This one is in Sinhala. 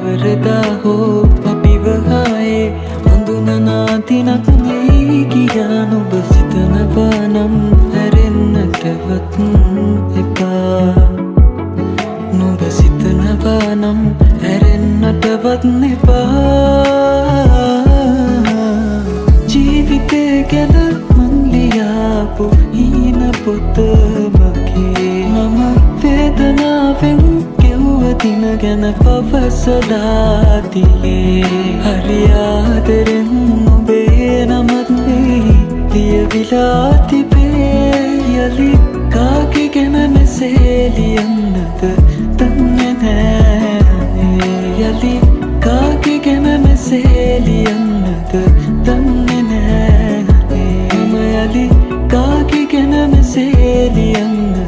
කවරදා හෝ අපිව හායේ හඳුනනාතිනක් නෙයි කියා නුඹ සිතනවා නම් හැරෙන්නටවත් එපා. නුඹ සිතනවා නම් හැරෙන්නටවත් එපා. ජීවිතේ ගැන මං ලියාපු හීන පොත මගේ මම වේදනාවෙන් ගෙව්ව දින ගැන පවසලා තියේ. හරි ආදරෙන් ඔබේ නමත් නෙයි ලියවිලා තිබේ. යලි කාගේ ගැන මෙසේ ලියන්නද දන්නේ නෑ. යලි කාගේ ගැන මෙසේ ලියන්නද දන්නේ නෑ. මම යලි කාගේ ගැන මෙසේ ලියන්නද